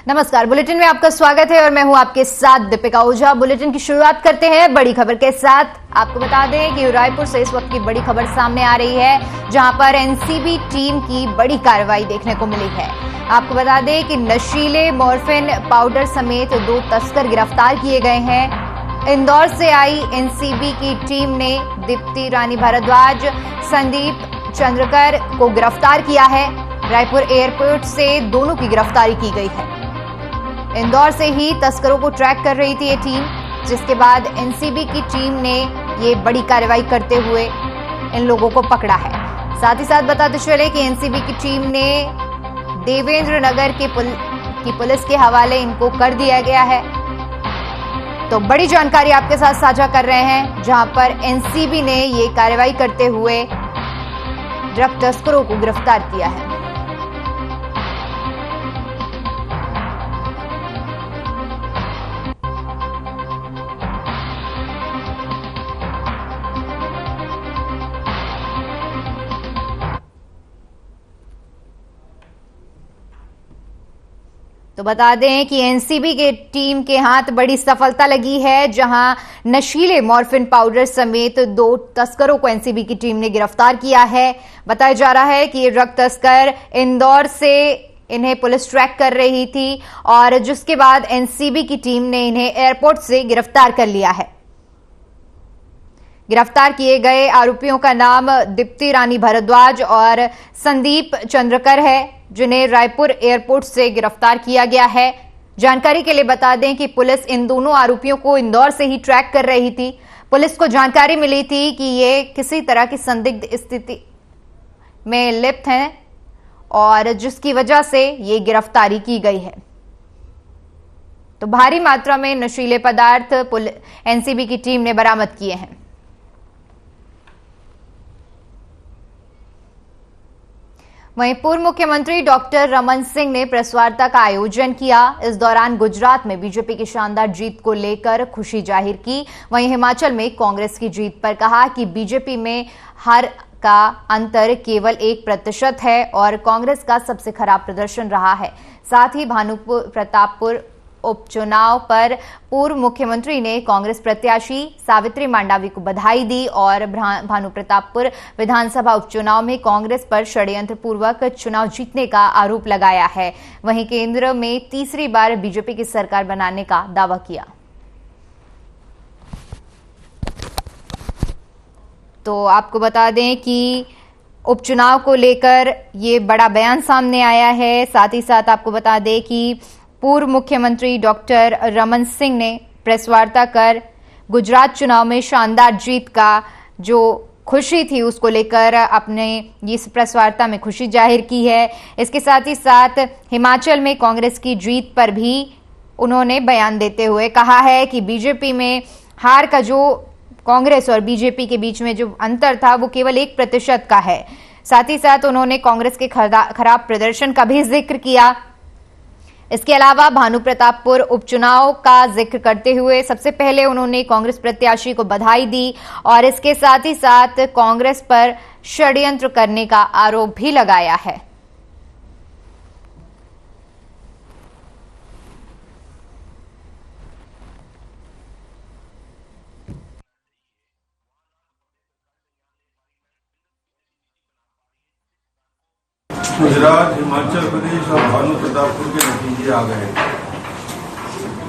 नमस्कार, बुलेटिन में आपका स्वागत है और मैं हूं आपके साथ दीपिका ओझा। बुलेटिन की शुरुआत करते हैं बड़ी खबर के साथ। आपको बता दें कि रायपुर से इस वक्त की बड़ी खबर सामने आ रही है, जहां पर एनसीबी टीम की बड़ी कार्रवाई देखने को मिली है। आपको बता दें कि नशीले मॉर्फिन पाउडर समेत 2 तस्कर गिरफ्तार किए गए हैं। इंदौर से आई एनसीबी की टीम ने दीप्ति रानी भारद्वाज, संदीप चंद्रकर को गिरफ्तार किया है। रायपुर एयरपोर्ट से दोनों की गिरफ्तारी की गई है। इंदौर से ही तस्करों को ट्रैक कर रही थी ये टीम, जिसके बाद एनसीबी की टीम ने ये बड़ी कार्रवाई करते हुए इन लोगों को पकड़ा है। साथ ही साथ बताते चले कि एनसीबी की टीम ने देवेंद्र नगर की पुलिस के हवाले इनको कर दिया गया है। तो बड़ी जानकारी आपके साथ साझा कर रहे हैं, जहां पर एनसीबी ने ये कार्रवाई करते हुए ड्रग तस्करों को गिरफ्तार किया है। तो बता दें कि एनसीबी के टीम के हाथ बड़ी सफलता लगी है, जहां नशीले मॉर्फिन पाउडर समेत 2 तस्करों को एनसीबी की टीम ने गिरफ्तार किया है। बताया जा रहा है कि ये ड्रग तस्कर इंदौर से इन्हें पुलिस ट्रैक कर रही थी और जिसके बाद एनसीबी की टीम ने इन्हें एयरपोर्ट से गिरफ्तार कर लिया है। गिरफ्तार किए गए आरोपियों का नाम दीप्ति रानी भारद्वाज और संदीप चंद्रकर है, जिन्हें रायपुर एयरपोर्ट से गिरफ्तार किया गया है। जानकारी के लिए बता दें कि पुलिस इन दोनों आरोपियों को इंदौर से ही ट्रैक कर रही थी। पुलिस को जानकारी मिली थी कि ये किसी तरह की संदिग्ध स्थिति में लिप्त हैं और जिसकी वजह से ये गिरफ्तारी की गई है। तो भारी मात्रा में नशीले पदार्थ एनसीबी की टीम ने बरामद किए हैं। वहीं पूर्व मुख्यमंत्री डॉक्टर रमन सिंह ने प्रेस वार्ता का आयोजन किया। इस दौरान गुजरात में बीजेपी की शानदार जीत को लेकर खुशी जाहिर की। वहीं हिमाचल में कांग्रेस की जीत पर कहा कि बीजेपी में हार का अंतर केवल 1% है और कांग्रेस का सबसे खराब प्रदर्शन रहा है। साथ ही प्रतापपुर उपचुनाव पर पूर्व मुख्यमंत्री ने कांग्रेस प्रत्याशी सावित्री मांडावी को बधाई दी और भानु प्रतापपुर विधानसभा उपचुनाव में कांग्रेस पर षड्यंत्र पूर्वक चुनाव जीतने का आरोप लगाया है। वहीं केंद्र में तीसरी बार बीजेपी की सरकार बनाने का दावा किया। तो आपको बता दें कि उपचुनाव को लेकर ये बड़ा बयान सामने आया है। साथ ही साथ आपको बता दें कि पूर्व मुख्यमंत्री डॉक्टर रमन सिंह ने प्रेस वार्ता कर गुजरात चुनाव में शानदार जीत का जो खुशी थी उसको लेकर अपने इस प्रेस वार्ता में खुशी जाहिर की है। इसके साथ ही साथ हिमाचल में कांग्रेस की जीत पर भी उन्होंने बयान देते हुए कहा है कि बीजेपी में हार का जो कांग्रेस और बीजेपी के बीच में जो अंतर था वो केवल 1% का है। साथ ही साथ उन्होंने कांग्रेस के खराब प्रदर्शन का भी जिक्र किया। इसके अलावा भानु प्रतापपुर उपचुनाव का जिक्र करते हुए सबसे पहले उन्होंने कांग्रेस प्रत्याशी को बधाई दी और इसके साथ ही साथ कांग्रेस पर षड्यंत्र करने का आरोप भी लगाया है। गुजरात, हिमाचल प्रदेश और भानु प्रतापपुर के नतीजे आ गए।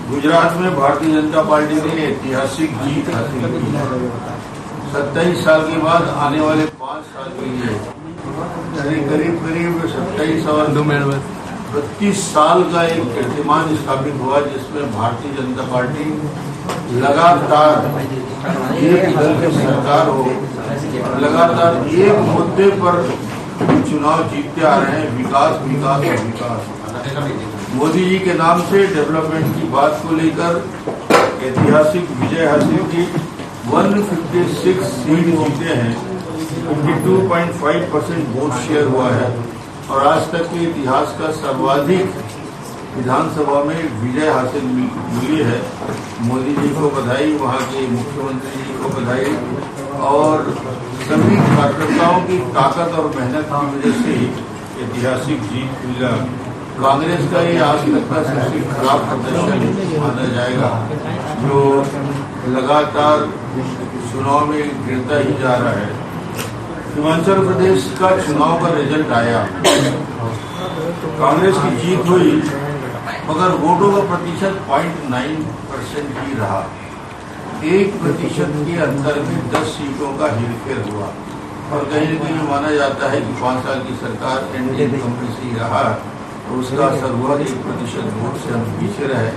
गुजरात में भारतीय जनता पार्टी ने ऐतिहासिक जीत हासिल की। 27 साल के बाद आने वाले 5 साल के लिए करीब 27 और 32 साल का एक कीर्तिमान स्थापित हुआ, जिसमें भारतीय जनता पार्टी लगातार एक दल की सरकार हो, लगातार एक मुद्दे पर चुनाव जीतते आ रहे हैं, विकास विकास और विकास। मोदी जी के नाम से डेवलपमेंट की बात को लेकर ऐतिहासिक विजय हासिल की। 156 सीट जीते हैं, 52.5% वोट शेयर हुआ है और आज तक के इतिहास का सर्वाधिक विधानसभा में विजय हासिल मिली है। मोदी जी को बधाई, वहाँ के मुख्यमंत्री जी को बधाई और सभी कार्यकर्ताओं की ताकत और मेहनत की वजह से ऐतिहासिक जीत मिला। कांग्रेस का ये आज तक का सबसे खराब प्रदर्शन माना जाएगा, जो लगातार चुनाव में गिरता ही जा रहा है। हिमाचल प्रदेश का चुनाव का रिजल्ट आया, कांग्रेस की जीत हुई, मगर वोटों का प्रतिशत 0.9% ही रहा। 1% के अंतर में 10 सीटों का हेरफेर हुआ और कहीं न कहीं माना जाता है कि 5 साल की सरकार एनडीए गवर्नमेंट से ही रहा तो उसका असर हुआ। 1% वोट से हम पीछे रहे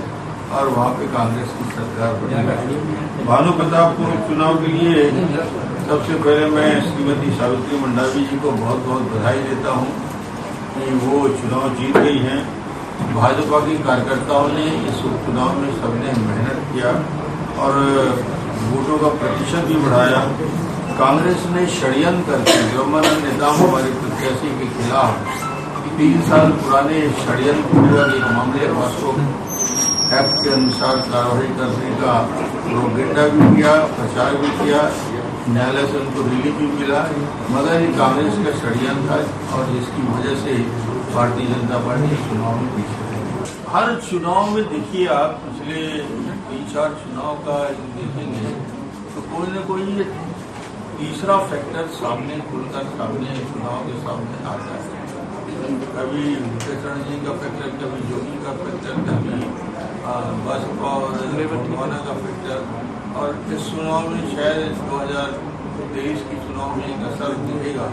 और वहाँ पे कांग्रेस की सरकार बनी। भानु प्रतापपुर उपचुनाव के लिए सबसे पहले मैं श्रीमती सावित्री मंडावी जी को बहुत बहुत बधाई देता हूँ कि वो चुनाव जीत गई हैं। भाजपा के कार्यकर्ताओं ने इस उपचुनाव में सबने मेहनत किया और वोटों का प्रतिशत भी बढ़ाया। कांग्रेस ने षड्यंत्र करके ब्रह्मानंद नेताओं हमारे प्रत्याशी के खिलाफ 3 साल पुराने षड्यंत्रपूर्वक एक मामले को एक्ट के अनुसार कार्रवाई करने का प्रोपेगेंडा भी किया, प्रचार भी किया, न्यायालय से उनको रिलीफ भी मिला, मगर ये कांग्रेस का षड्यंत्र था और जिसकी वजह से भारतीय जनता पार्टी चुनाव में पीछे रही। हर चुनाव में देखिए आप पिछले 3-4 चुनाव का देखेंगे तो कोई न कोई तीसरा फैक्टर सामने खुलकर सामने चुनाव के सामने आता है। कभी मुकेश जी का फैक्टर, कभी योगी का फैक्टर, कभी बसपा और गोवाना का फैक्टर, और इस चुनाव में शायद 2023 की चुनाव में एक असर दिखेगा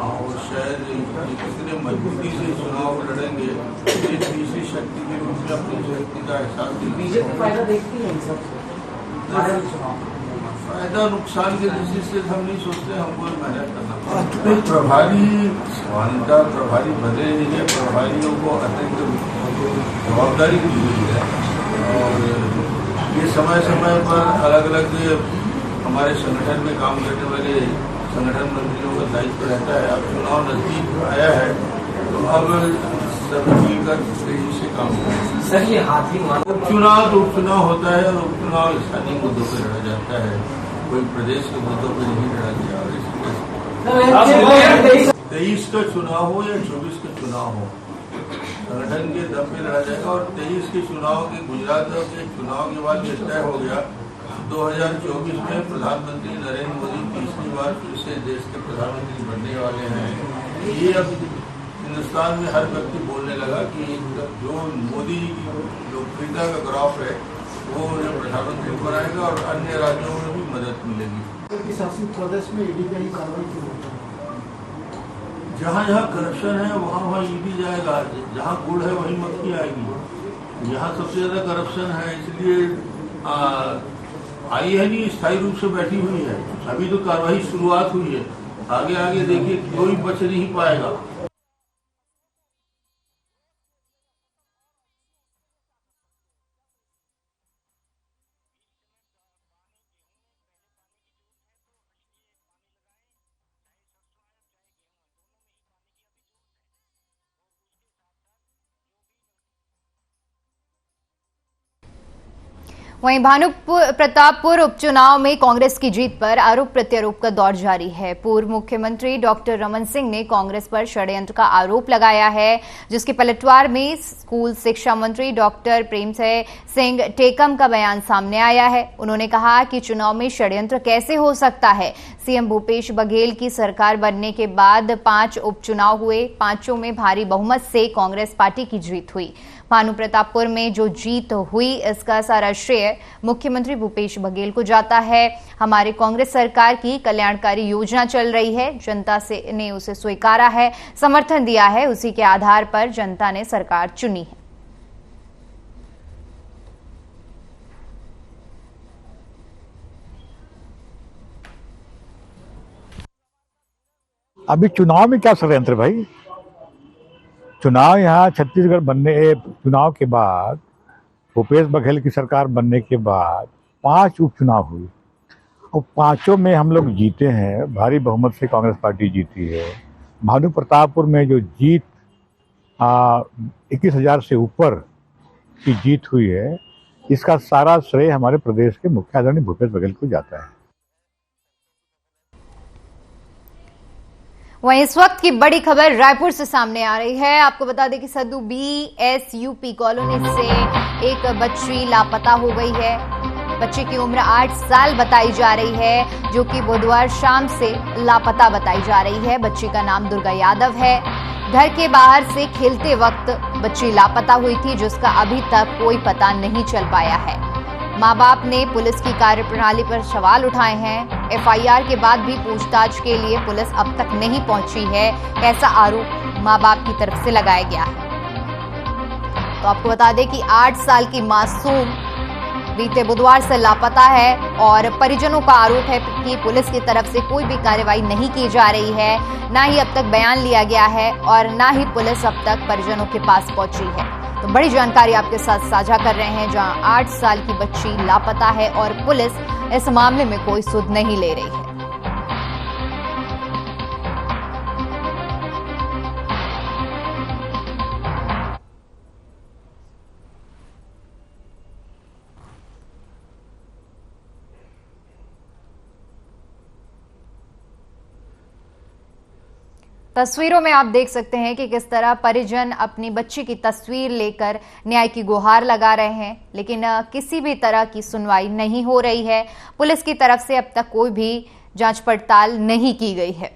और शायद कितने मजबूती से चुनाव लड़ेंगे, ये तीसरी शक्ति के रूप में अपनी शक्ति का एहसास बीजेपी फायदा देखती है इन सब फायदा नुकसान के दृष्टि से हम नहीं सोचते, हमको मेहनत करना पड़ता। प्रभारी समानता प्रभारी बदले नहीं है, प्रभारियों को अतिरिक्त जवाबदारी दी हुई है और ये समय समय पर अलग अलग हमारे संगठन में काम करने वाले संगठन मंत्रियों का दायित्व रहता है। अब चुनाव नजदीक आया है तो अब सभी मिलकर तेजी से काम करें। सर ये हाथी उपचुनाव तो उपचुनाव होता है और उपचुनाव स्थानीय मुद्दों पर लड़ा जाता है, कोई प्रदेश के मुद्दों पर नहीं लड़ा गया। और इसलिए 23 का चुनाव हो या 24 का चुनाव हो, संगठन के दम पे लड़ा जाएगा। और 23 के चुनाव के गुजरात के चुनाव के बाद ये तय हो गया 2024 में प्रधानमंत्री नरेंद्र मोदी तीसरी बार फिर से देश के प्रधानमंत्री बनने वाले हैं। ये अब हिंदुस्तान में हर व्यक्ति बोलने लगा कि जो मोदी जी की लोकप्रियता का ग्राफ है वो प्रधानमंत्री बनाएगा और अन्य राज्यों में भी मदद मिलेगी। शासित प्रदेश में ईडी का ही कार्रवाई क्यों होता है? जहाँ जहाँ करप्शन है वहाँ वहाँ ईडी जाएगा, जहाँ गुड़ है वहीं मक्खी आएगी। यहाँ सबसे ज्यादा करप्शन है, इसलिए आई है नहीं, स्थायी रूप से बैठी हुई है। अभी तो कार्रवाई शुरुआत हुई है, आगे आगे देखिए कोई बच नहीं पाएगा। वहीं भानु प्रतापपुर उपचुनाव में कांग्रेस की जीत पर आरोप प्रत्यारोप का दौर जारी है। पूर्व मुख्यमंत्री डॉक्टर रमन सिंह ने कांग्रेस पर षड्यंत्र का आरोप लगाया है, जिसके पलटवार में स्कूल शिक्षा मंत्री डॉक्टर प्रेमजय सिंह टेकम का बयान सामने आया है। उन्होंने कहा कि चुनाव में षड्यंत्र कैसे हो सकता है। सीएम भूपेश बघेल की सरकार बनने के बाद 5 उपचुनाव हुए, 5 में भारी बहुमत से कांग्रेस पार्टी की जीत हुई। भानु प्रतापपुर में जो जीत हुई इसका सारा श्रेय मुख्यमंत्री भूपेश बघेल को जाता है। हमारे कांग्रेस सरकार की कल्याणकारी योजना चल रही है, जनता ने उसे स्वीकारा है, समर्थन दिया है, उसी के आधार पर जनता ने सरकार चुनी है। अभी चुनाव में क्या षड्यंत्र भाई? चुनाव यहाँ छत्तीसगढ़ बनने चुनाव के बाद भूपेश बघेल की सरकार बनने के बाद 5 उपचुनाव हुए और 5 में हम लोग जीते हैं। भारी बहुमत से कांग्रेस पार्टी जीती है। भानु प्रतापपुर में जो जीत 21,000 से ऊपर की जीत हुई है, इसका सारा श्रेय हमारे प्रदेश के मुख्य आदरणीय भूपेश बघेल को जाता है। वहीं इस वक्त की बड़ी खबर रायपुर से सामने आ रही है। आपको बता दें कि सद्दू BSUP कॉलोनी से एक बच्ची लापता हो गई है। बच्चे की उम्र 8 साल बताई जा रही है, जो कि बुधवार शाम से लापता बताई जा रही है। बच्ची का नाम दुर्गा यादव है। घर के बाहर से खेलते वक्त बच्ची लापता हुई थी, जिसका अभी तक कोई पता नहीं चल पाया है। मां बाप ने पुलिस की कार्यप्रणाली पर सवाल उठाए हैं। FIR के बाद भी पूछताछ के लिए पुलिस अब तक नहीं पहुंची है, ऐसा आरोप मां बाप की तरफ से लगाया गया है। तो आपको बता दें कि 8 साल की मासूम बीते बुधवार से लापता है और परिजनों का आरोप है कि पुलिस की तरफ से कोई भी कार्रवाई नहीं की जा रही है, ना ही अब तक बयान लिया गया है और ना ही पुलिस अब तक परिजनों के पास पहुंची है। तो बड़ी जानकारी आपके साथ साझा कर रहे हैं, जहां 8 साल की बच्ची लापता है और पुलिस इस मामले में कोई सुध नहीं ले रही है। तस्वीरों में आप देख सकते हैं कि किस तरह परिजन अपनी बच्ची की तस्वीर लेकर न्याय की गुहार लगा रहे हैं, लेकिन किसी भी तरह की सुनवाई नहीं हो रही है। पुलिस की तरफ से अब तक कोई भी जांच पड़ताल नहीं की गई है।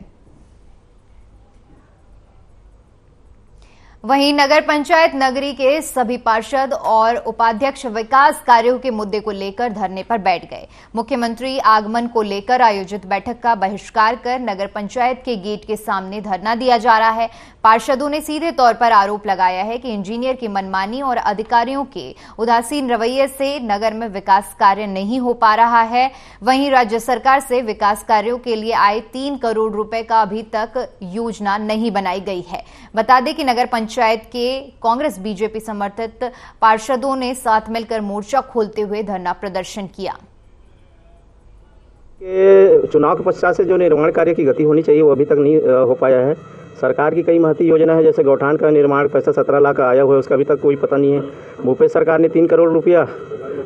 वहीं नगर पंचायत नगरी के सभी पार्षद और उपाध्यक्ष विकास कार्यों के मुद्दे को लेकर धरने पर बैठ गए। मुख्यमंत्री आगमन को लेकर आयोजित बैठक का बहिष्कार कर नगर पंचायत के गेट के सामने धरना दिया जा रहा है। पार्षदों ने सीधे तौर पर आरोप लगाया है कि इंजीनियर की मनमानी और अधिकारियों के उदासीन रवैये से नगर में विकास कार्य नहीं हो पा रहा है। वहीं राज्य सरकार से विकास कार्यों के लिए आए 3 करोड़ रुपए का अभी तक योजना नहीं बनाई गई है। बता दें कि नगर पंचायत के कांग्रेस बीजेपी समर्थित पार्षदों ने साथ मिलकर मोर्चा खोलते हुए धरना प्रदर्शन किया। चुनाव के पश्चात से जो निर्माण कार्य की गति होनी चाहिए वो अभी तक नहीं हो पाया है। सरकार की कई महती योजना है, जैसे गौठान का निर्माण पैसा 17 लाख का आया हुआ है, उसका अभी तक कोई पता नहीं है। भूपेश सरकार ने 3 करोड़ रुपया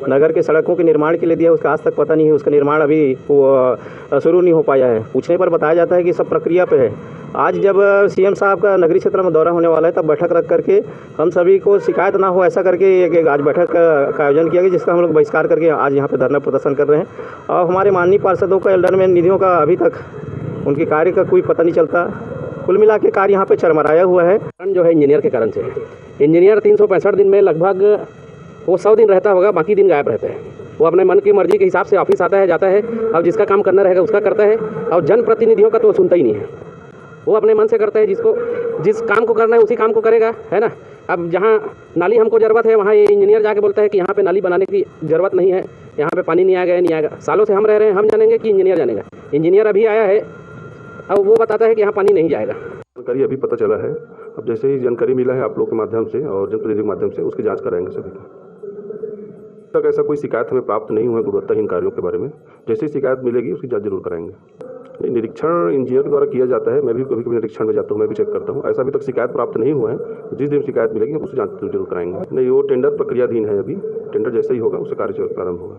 नगर के सड़कों के निर्माण के लिए दिया, उसका आज तक पता नहीं है, उसका निर्माण अभी शुरू नहीं हो पाया है। पूछने पर बताया जाता है कि सब प्रक्रिया पे है। आज जब CM साहब का नगरीय क्षेत्र में दौरा होने वाला है, तब बैठक रख करके हम सभी को शिकायत ना हो ऐसा करके एक आज बैठक का आयोजन किया गया, जिसका हम लोग बहिष्कार करके आज यहाँ पे धरना प्रदर्शन कर रहे हैं। और हमारे माननीय पार्षदों का एल्डर में निधियों का अभी तक उनके कार्य का कोई पता नहीं चलता। कुल मिला के कार्य यहाँ पे चरमराया हुआ है। जो है इंजीनियर के कारण से, इंजीनियर 365 दिन में लगभग वो 100 दिन रहता होगा, बाकी दिन गायब रहते हैं। वो अपने मन की मर्जी के हिसाब से ऑफिस आता है, जाता है, अब जिसका काम करना रहेगा उसका करता है, और जनप्रतिनिधियों का तो वो सुनता ही नहीं है। वो अपने मन से करता है, जिस काम को करना है उसी काम को करेगा, है ना। अब जहाँ नाली हमको ज़रूरत है, वहाँ ये इंजीनियर जाके बोलता है कि यहाँ पे नाली बनाने की ज़रूरत नहीं है, यहाँ पे पानी नहीं आएगा, नहीं आएगा। सालों से हम रह रहे हैं, हम जानेंगे कि इंजीनियर जानेगा। इंजीनियर अभी आया है, अब वो बताता है कि यहाँ पानी नहीं जाएगा। जानकारी अभी पता चला है, अब जैसे ही जानकारी मिला है आप लोग के माध्यम से और जनप्रतिनिधि के माध्यम से उसकी जाँच कराएंगे सभी तक। ऐसा कोई शिकायत हमें प्राप्त नहीं हुआ गुणवत्ताहीन कार्यों के बारे में। जैसे ही शिकायत मिलेगी उसकी जांच जरूर कराएंगे। निरीक्षण इंजीनियर के द्वारा किया जाता है, मैं भी कभी कभी निरीक्षण में जाता हूँ, मैं भी चेक करता हूँ। ऐसा अभी तक शिकायत प्राप्त नहीं हुआ है। जिस दिन शिकायत मिलेगी उसकी जांच जरूर कराएंगे। नहीं, वो टेंडर प्रक्रियाधीन है, अभी टेंडर जैसे ही होगा उससे कार्य प्रारंभ होगा।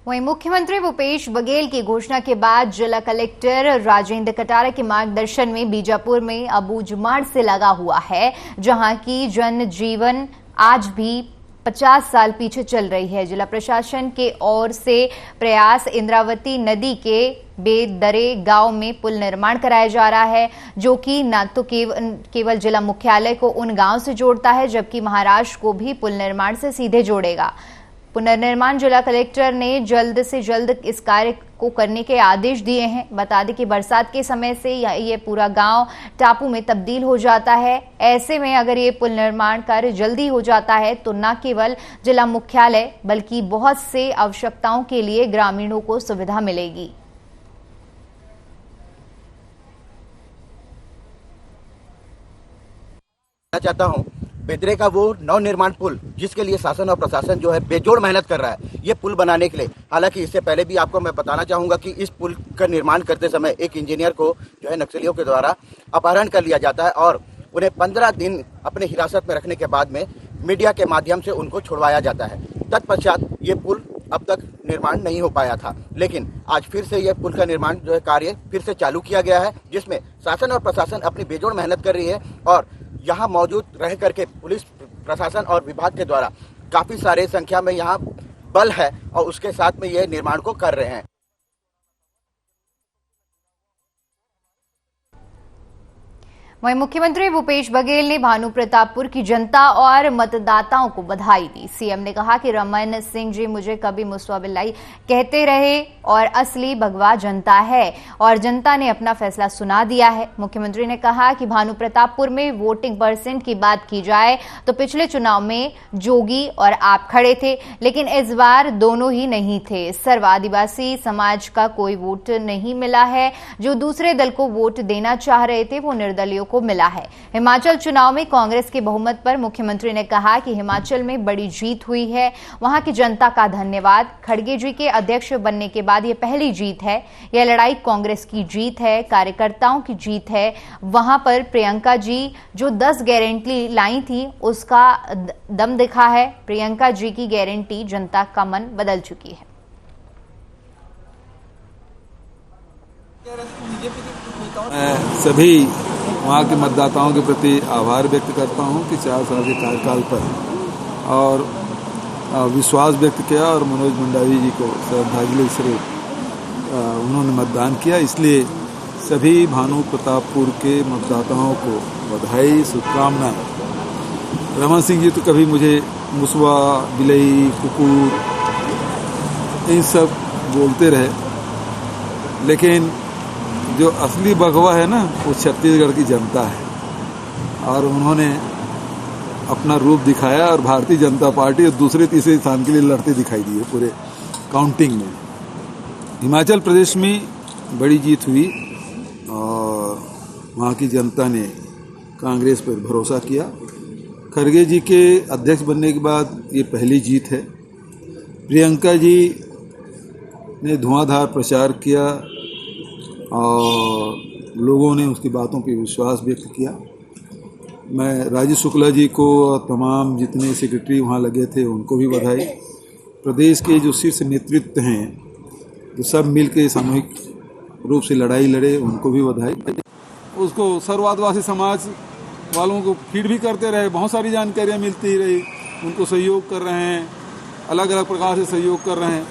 वहीं मुख्यमंत्री भूपेश बघेल की घोषणा के बाद जिला कलेक्टर राजेंद्र कटारा के मार्गदर्शन में बीजापुर में अबूझमाड़ से लगा हुआ है, जहां की जनजीवन आज भी 50 साल पीछे चल रही है। जिला प्रशासन के ओर से प्रयास इंद्रावती नदी के बेदरे गांव में पुल निर्माण कराया जा रहा है, जो कि न तो केवल जिला मुख्यालय को उन गांव से जोड़ता है, जबकि महाराष्ट्र को भी पुल निर्माण से सीधे जोड़ेगा। पुनर्निर्माण जिला कलेक्टर ने जल्द से जल्द इस कार्य को करने के आदेश दिए हैं। बता दें कि बरसात के समय से ये पूरा गांव टापू में तब्दील हो जाता है। ऐसे में अगर ये पुल निर्माण कार्य जल्दी हो जाता है तो न केवल जिला मुख्यालय बल्कि बहुत से आवश्यकताओं के लिए ग्रामीणों को सुविधा मिलेगी। चाहता हूं बेदरे का वो नवनिर्माण पुल, जिसके लिए शासन और प्रशासन जो है बेजोड़ मेहनत कर रहा है ये पुल बनाने के लिए। हालांकि इससे पहले भी आपको मैं बताना चाहूंगा कि इस पुल का निर्माण करते समय एक इंजीनियर को जो है नक्सलियों के द्वारा अपहरण कर लिया जाता है और उन्हें 15 दिन अपने हिरासत में रखने के बाद में मीडिया के माध्यम से उनको छुड़वाया जाता है। तत्पश्चात ये पुल अब तक निर्माण नहीं हो पाया था, लेकिन आज फिर से यह पुल का निर्माण जो है कार्य फिर से चालू किया गया है, जिसमें शासन और प्रशासन अपनी बेजोड़ मेहनत कर रही है और यहाँ मौजूद रह करके पुलिस प्रशासन और विभाग के द्वारा काफी सारे संख्या में यहाँ बल है और उसके साथ में यह निर्माण को कर रहे हैं। वहीं मुख्यमंत्री भूपेश बघेल ने भानु प्रतापपुर की जनता और मतदाताओं को बधाई दी। सीएम ने कहा कि रमन सिंह जी मुझे कभी मुसवा बिल्लाई कहते रहे और असली भगवा जनता है और जनता ने अपना फैसला सुना दिया है। मुख्यमंत्री ने कहा कि भानु प्रतापपुर में वोटिंग परसेंट की बात की जाए तो पिछले चुनाव में जोगी और आप खड़े थे, लेकिन इस बार दोनों ही नहीं थे। सर्व आदिवासी समाज का कोई वोट नहीं मिला है। जो दूसरे दल को वोट देना चाह रहे थे वो निर्दलियों को मिला है। हिमाचल चुनाव में कांग्रेस के बहुमत पर मुख्यमंत्री ने कहा कि हिमाचल में बड़ी जीत हुई है, वहां की जनता का धन्यवाद। खड़गे जी के अध्यक्ष बनने के बाद यह पहली जीत है। यह लड़ाई कांग्रेस की जीत है, कार्यकर्ताओं की जीत है। वहां पर प्रियंका जी जो 10 गारंटी लाई थी उसका दम दिखा है। प्रियंका जी की गारंटी जनता का मन बदल चुकी है। मैं सभी वहाँ के मतदाताओं के प्रति आभार व्यक्त करता हूँ कि 4 साल के कार्यकाल पर और विश्वास व्यक्त किया और मनोज मंडावी जी को श्रद्धांजलि स्वरूप उन्होंने मतदान किया। इसलिए सभी भानु प्रतापपुर के मतदाताओं को बधाई, शुभकामनाएं। रमन सिंह जी तो कभी मुझे मुसवा, बिलई, कुकुर इन सब बोलते रहे, लेकिन जो असली भगवा है ना वो छत्तीसगढ़ की जनता है और उन्होंने अपना रूप दिखाया और भारतीय जनता पार्टी दूसरे तीसरे स्थान के लिए लड़ते दिखाई दी है पूरे काउंटिंग में। हिमाचल प्रदेश में बड़ी जीत हुई और वहाँ की जनता ने कांग्रेस पर भरोसा किया। खड़गे जी के अध्यक्ष बनने के बाद ये पहली जीत है। प्रियंका जी ने धुआंधार प्रचार किया और लोगों ने उसकी बातों पर विश्वास व्यक्त किया। मैं राजीव शुक्ला जी को और तमाम जितने सेक्रेटरी वहाँ लगे थे उनको भी बधाई। प्रदेश के जो शीर्ष नेतृत्व हैं जो सब मिल के सामूहिक रूप से लड़ाई लड़े उनको भी बधाई। उसको सर्व आदिवासी समाज वालों को फीड भी करते रहे, बहुत सारी जानकारियाँ मिलती रही, उनको सहयोग कर रहे हैं, अलग अलग प्रकार से सहयोग कर रहे हैं।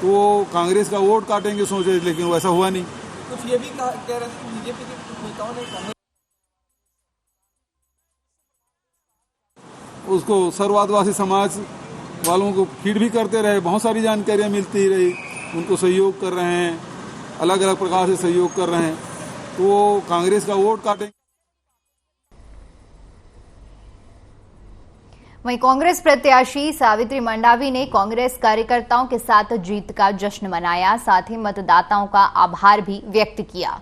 तो वो कांग्रेस का वोट काटेंगे सोचे, लेकिन वैसा हुआ नहीं। कुछ ये भी कह रहे हैं कि बीजेपी के नेताओं ने उसको सर्व आदिवासी समाज वालों को फीड भी करते रहे, बहुत सारी जानकारियाँ मिलती रही, उनको सहयोग कर रहे हैं, अलग अलग प्रकार से सहयोग कर रहे हैं। तो वो कांग्रेस का वोट काटेंगे। वहीं कांग्रेस प्रत्याशी सावित्री मंडावी ने कांग्रेस कार्यकर्ताओं के साथ जीत का जश्न मनाया, साथ ही मतदाताओं का आभार भी व्यक्त किया।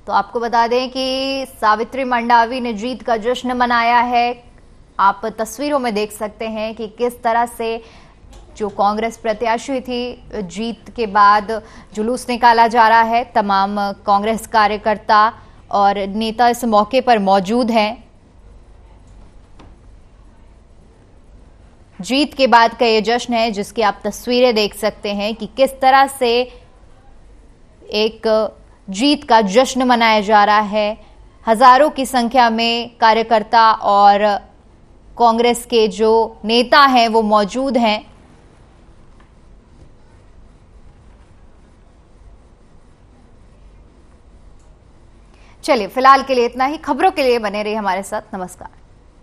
तो आपको बता दें कि सावित्री मंडावी ने जीत का जश्न मनाया है। आप तस्वीरों में देख सकते हैं कि किस तरह से जो कांग्रेस प्रत्याशी थी, जीत के बाद जुलूस निकाला जा रहा है। तमाम कांग्रेस कार्यकर्ता और नेता इस मौके पर मौजूद हैं। जीत के बाद का ये जश्न है जिसकी आप तस्वीरें देख सकते हैं कि किस तरह से एक जीत का जश्न मनाया जा रहा है। हजारों की संख्या में कार्यकर्ता और कांग्रेस के जो नेता हैं वो मौजूद हैं। चलिए फिलहाल के लिए इतना ही। खबरों के लिए बने रहिए हमारे साथ। नमस्कार।